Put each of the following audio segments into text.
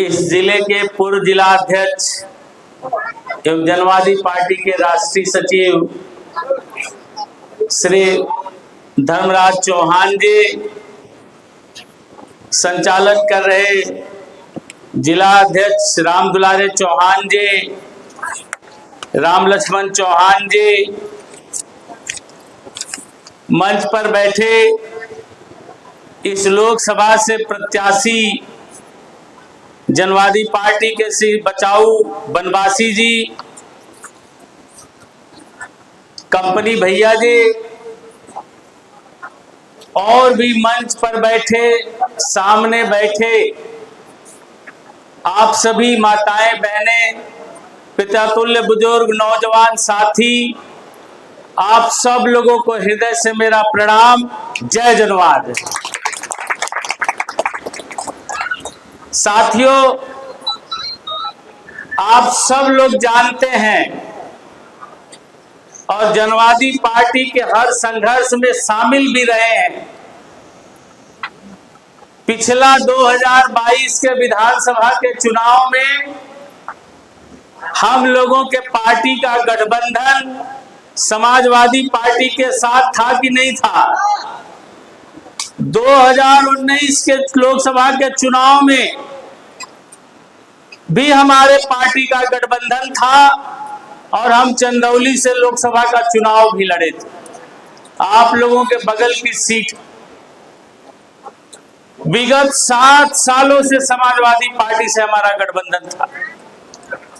इस जिले के पूर्व जिला अध्यक्ष एवं जनवादी पार्टी के राष्ट्रीय सचिव श्री धर्मराज चौहान जी, संचालन कर रहे जिला अध्यक्ष राम दुलारे चौहान जी, राम लक्ष्मण चौहान जी, मंच पर बैठे इस लोकसभा से प्रत्याशी जनवादी पार्टी के श्री बचाऊ बनवासी जी, कंपनी भैया जी और भी मंच पर बैठे, सामने बैठे आप सभी माताएं, बहनें, पितातुल्य बुजुर्ग, नौजवान साथी, आप सब लोगों को हृदय से मेरा प्रणाम। जय जनवाद। साथियों, आप सब लोग जानते हैं और जनवादी पार्टी के हर संघर्ष में शामिल भी रहे हैं। पिछला 2022 के विधानसभा के चुनाव में हम लोगों के पार्टी का गठबंधन समाजवादी पार्टी के साथ था कि नहीं था। 2019 के लोकसभा के चुनाव में भी हमारे पार्टी का गठबंधन था और हम चंदौली से लोकसभा का चुनाव भी लड़े थे। आप लोगों के बगल की सीट। विगत 7 सालों से समाजवादी पार्टी से हमारा गठबंधन था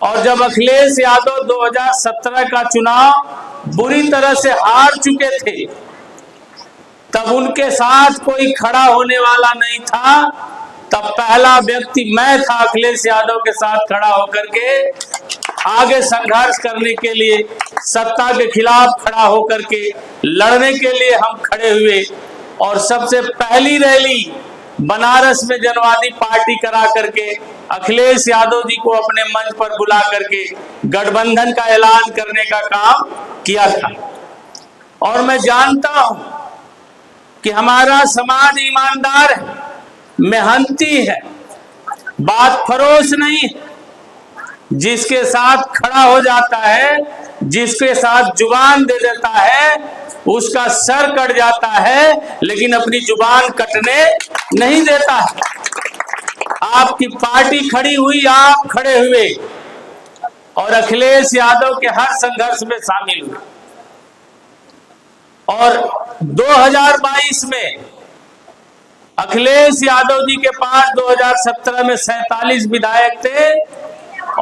और जब अखिलेश यादव 2017 का चुनाव बुरी तरह से हार चुके थे, तब उनके साथ कोई खड़ा होने वाला नहीं था। तब पहला व्यक्ति मैं था अखिलेश यादव के साथ खड़ा होकर के आगे संघर्ष करने के लिए, सत्ता के खिलाफ खड़ा होकर के लड़ने के लिए हम खड़े हुए और सबसे पहली रैली बनारस में जनवादी पार्टी करा करके अखिलेश यादव जी को अपने मंच पर बुला करके गठबंधन का ऐलान करने का काम किया था। और मैं जानता हूं कि हमारा समाज ईमानदार है, मेहनती है, बात फरोश नहीं है। जिसके साथ खड़ा हो जाता है, जिसके साथ जुबान दे देता है, उसका सर कट जाता है, लेकिन अपनी जुबान कटने नहीं देता है। आपकी पार्टी खड़ी हुई, आप खड़े हुए और अखिलेश यादव के हर संघर्ष में शामिल हुए। और 2022 में अखिलेश यादव जी के पास 2017 में 47 विधायक थे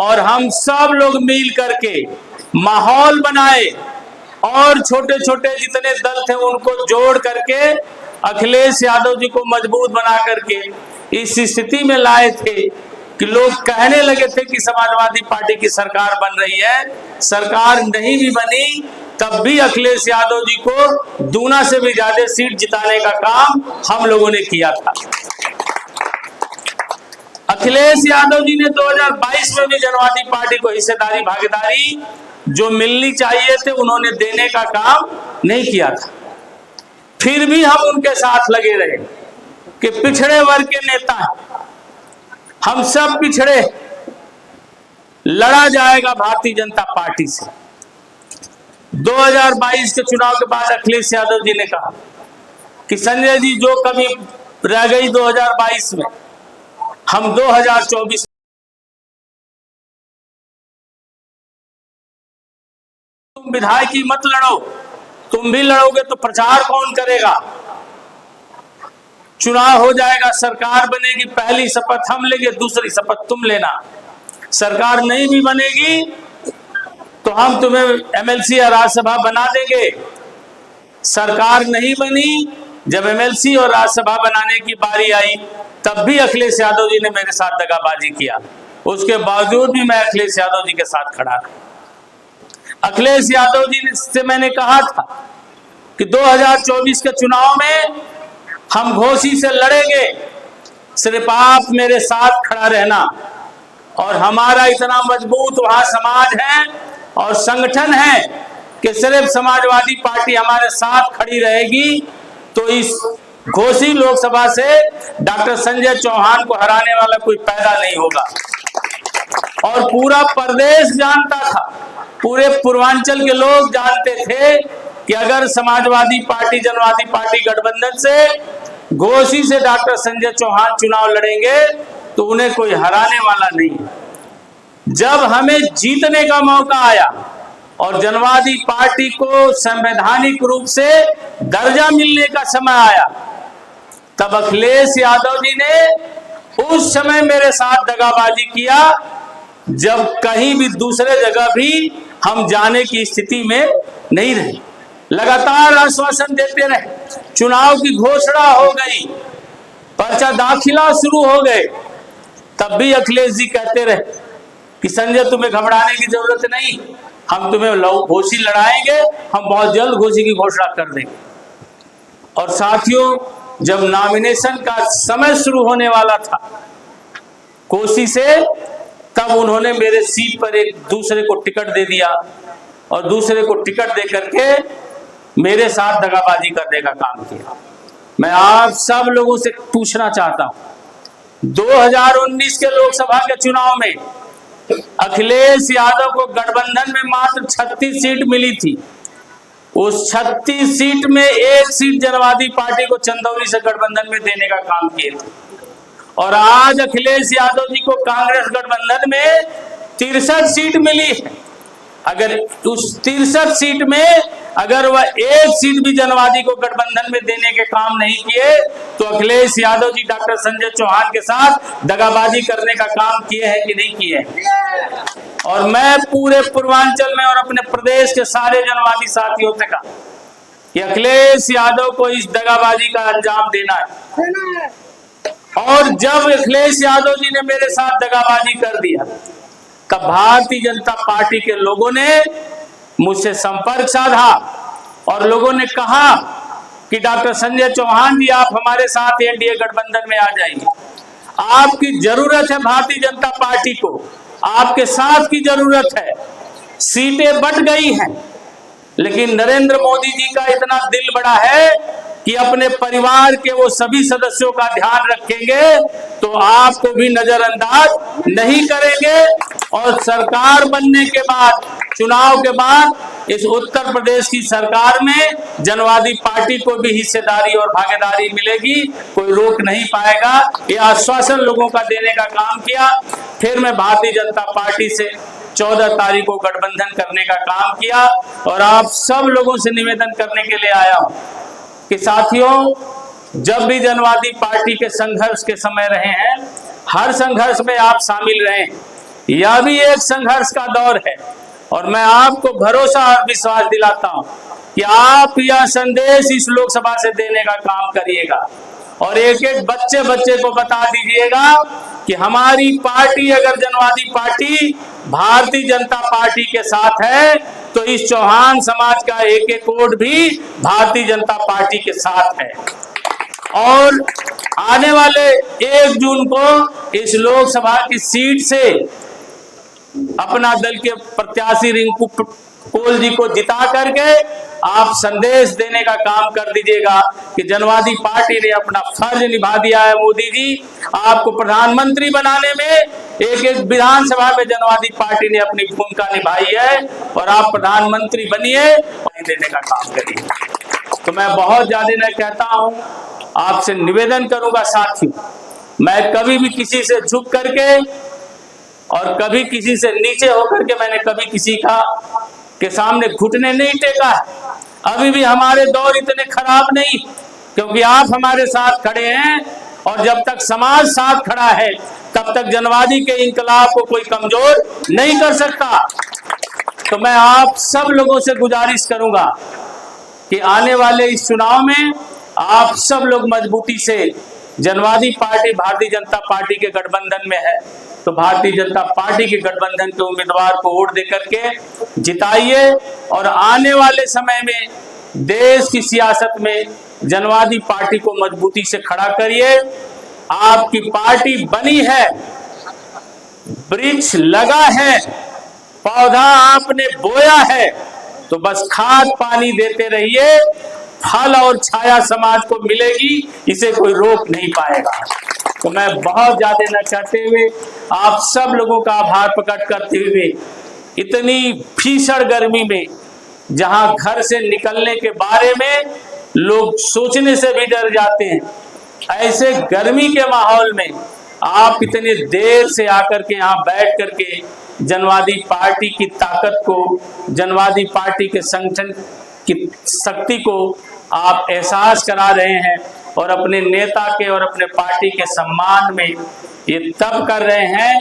और हम सब लोग मिल करके माहौल बनाए और छोटे छोटे जितने दल थे उनको जोड़ करके अखिलेश यादव जी को मजबूत बना करके इस स्थिति में लाए थे कि लोग कहने लगे थे कि समाजवादी पार्टी की सरकार बन रही है। सरकार नहीं भी बनी, तब भी अखिलेश यादव जी को दूना से भी ज्यादा सीट जिताने का काम हम लोगों ने किया था। अखिलेश यादव जी ने 2022 में भी जनवादी पार्टी को हिस्सेदारी, भागीदारी जो मिलनी चाहिए थे उन्होंने देने का काम नहीं किया था। फिर भी हम उनके साथ लगे रहे कि पिछड़े वर्ग के नेता हैं, हम सब पिछड़े, लड़ा जाएगा भारतीय जनता पार्टी से। 2022 के चुनाव के बाद अखिलेश यादव जी ने कहा कि संजय जी, जो कमी रह गई 2022 में, हम 2024 तुम विधायकी मत लड़ो, तुम भी लड़ोगे तो प्रचार कौन करेगा? चुनाव हो जाएगा, सरकार बनेगी, पहली शपथ हम लेंगे, दूसरी शपथ तुम लेना। सरकार नहीं भी बनेगी तो हम तुम्हें एमएलसी या राज्यसभा बना देंगे। सरकार नहीं बनी, जब एमएलसी और राज्यसभा बनाने की बारी आई तब भी अखिलेश यादव जी ने मेरे साथ दगाबाजी किया। उसके बावजूद भी मैं अखिलेश यादव जी के साथ खड़ा रहा। अखिलेश यादव जी से मैंने कहा था कि 2024 के चुनाव में हम घोसी से लड़ेंगे, सिर्फ आप मेरे साथ खड़ा रहना। और हमारा इतना मजबूत वहां समाज है और संगठन है कि सिर्फ समाजवादी पार्टी हमारे साथ खड़ी रहेगी तो इस घोसी लोकसभा से डॉक्टर संजय चौहान को हराने वाला कोई पैदा नहीं होगा। और पूरा प्रदेश जानता था, पूरे पूर्वांचल के लोग जानते थे कि अगर समाजवादी पार्टी जनवादी पार्टी गठबंधन से घोसी से डॉक्टर संजय चौहान चुनाव लड़ेंगे तो उन्हें कोई हराने वाला नहीं है। जब हमें जीतने का मौका आया और जनवादी पार्टी को संवैधानिक रूप से दर्जा मिलने का समय आया, तब अखिलेश यादव जी ने उस समय मेरे साथ दगाबाजी किया, जब कहीं भी दूसरे जगह भी हम जाने की स्थिति में नहीं रहे। लगातार आश्वासन देते रहे, चुनाव की घोषणा हो गई, पर्चा दाखिला शुरू हो गए, तब भी अखिलेश जी कहते रहे कि संजय तुम्हें घबराने की जरूरत नहीं, हम तुम्हें घोसी लड़ाएंगे, हम बहुत जल्द घोसी की घोषणा कर देंगे। और साथियों, जब नॉमिनेशन का समय शुरू होने वाला था कोसी से, तब उन्होंने मेरे सीट पर एक दूसरे को टिकट दे दिया और दूसरे को टिकट दे करके मेरे साथ दगाबाजी करने का काम किया। मैं आप सब लोगों से पूछना चाहता हूं, 2019 के लोकसभा के चुनाव में अखिलेश यादव को गठबंधन में मात्र 36 सीट मिली थी। उस 36 सीट में एक सीट जनवादी पार्टी को चंदौली से गठबंधन में देने का काम किए थे। और आज अखिलेश यादव जी को कांग्रेस गठबंधन में 63 सीट मिली है। अगर उस 63 सीट में अगर वह एक सीट भी जनवादी को गठबंधन में देने के काम नहीं किए तो अखिलेश यादव जी डॉक्टर संजय चौहान के साथ दगाबाजी करने का काम किए हैं कि नहीं किए हैं। और मैं पूरे पूर्वांचल में और अपने प्रदेश के सारे जनवादी साथियों से कहा कि अखिलेश यादव को इस दगाबाजी का अंजाम देना है। और जब अखिलेश यादव जी ने मेरे साथ दगाबाजी कर दिया, तब भारतीय जनता पार्टी के लोगों ने मुझसे संपर्क साधा और लोगों ने कहा कि डॉक्टर संजय चौहान जी, आप हमारे साथ एनडीए गठबंधन में आ जाइए, आपकी जरूरत है भारतीय जनता पार्टी को, आपके साथ की जरूरत है। सीटें बढ़ गई हैं, लेकिन नरेंद्र मोदी जी का इतना दिल बड़ा है कि अपने परिवार के वो सभी सदस्यों का ध्यान रखेंगे तो आपको भी नजरअंदाज नहीं करेंगे। और सरकार बनने के बाद, चुनाव के बाद इस उत्तर प्रदेश की सरकार में जनवादी पार्टी को भी हिस्सेदारी और भागीदारी मिलेगी, कोई रोक नहीं पाएगा। ये आश्वासन लोगों का देने का काम किया। फिर मैं भारतीय जनता पार्टी से 14 तारीख को गठबंधन करने का काम किया और आप सब लोगों से निवेदन करने के लिए आया हूं कि साथियों, जब भी जनवादी पार्टी के संघर्ष के समय रहे हैं, हर संघर्ष में आप शामिल रहे। यह भी एक संघर्ष का दौर है और मैं आपको भरोसा और विश्वास दिलाता हूं कि आप यह संदेश इस लोकसभा से देने का काम करिएगा और एक एक बच्चे बच्चे को बता दीजिएगा कि हमारी पार्टी, अगर जनवादी पार्टी भारतीय जनता पार्टी के साथ है तो इस चौहान समाज का एक एक वोट भी भारतीय जनता पार्टी के साथ है। और आने वाले 1 जून को इस लोकसभा की सीट से अपना दल के प्रत्याशी रिंकू पोल जी को जिता करके आप संदेश देने का काम कर दीजिएगा कि जनवादी पार्टी ने अपना फर्ज निभा दिया है। मोदी जी, आपको प्रधानमंत्री बनाने में एक एक विधानसभा में जनवादी पार्टी ने अपनी भूमिका निभाई है और आप प्रधानमंत्री बनिए और देने का काम करिए। तो मैं बहुत ज्यादा नहीं कहता हूं, आपसे निवेदन करूंगा साथियों, मैं कभी भी किसी से झुक करके और कभी किसी से नीचे होकर के मैंने कभी किसी का के सामने घुटने नहीं टेका है। अभी भी हमारे दौर इतने खराब नहीं, क्योंकि आप हमारे साथ खड़े हैं और जब तक समाज साथ खड़ा है तब तक जनवादी के इंकलाब को कोई कमजोर नहीं कर सकता। तो मैं आप सब लोगों से गुजारिश करूंगा कि आने वाले इस चुनाव में आप सब लोग मजबूती से, जनवादी पार्टी भारतीय जनता पार्टी के गठबंधन में है तो भारतीय जनता पार्टी के गठबंधन के उम्मीदवार को वोट देकर के जिताइए और आने वाले समय में देश की सियासत में जनवादी पार्टी को मजबूती से खड़ा करिए। आपकी पार्टी बनी है, वृक्ष लगा है, पौधा आपने बोया है, तो बस खाद पानी देते रहिए फल और छाया समाज को मिलेगी, इसे कोई रोक नहीं पाएगा। तो मैं बहुत ज्यादा न करते हुए आप सब लोगों का आभार प्रकट करते हुए, इतनी भीषण गर्मी में जहां घर से निकलने के बारे में लोग सोचने से भी डर जाते हैं, ऐसे गर्मी के माहौल में आप इतने देर से आकर के यहाँ बैठ करके जनवादी पार्टी की ताकत को, जनवादी पार्टी के संगठन की शक्ति को आप एहसास करा रहे हैं और अपने नेता के और अपने पार्टी के सम्मान में ये तब कर रहे हैं,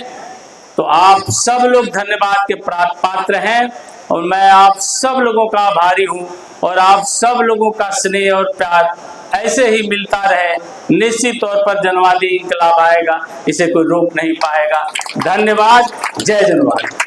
तो आप सब लोग धन्यवाद के पात्र हैं और मैं आप सब लोगों का आभारी हूँ। और आप सब लोगों का स्नेह और प्यार ऐसे ही मिलता रहे, निश्चित तौर पर जनवादी इंकलाब आएगा, इसे कोई रोक नहीं पाएगा। धन्यवाद। जय जनवाद।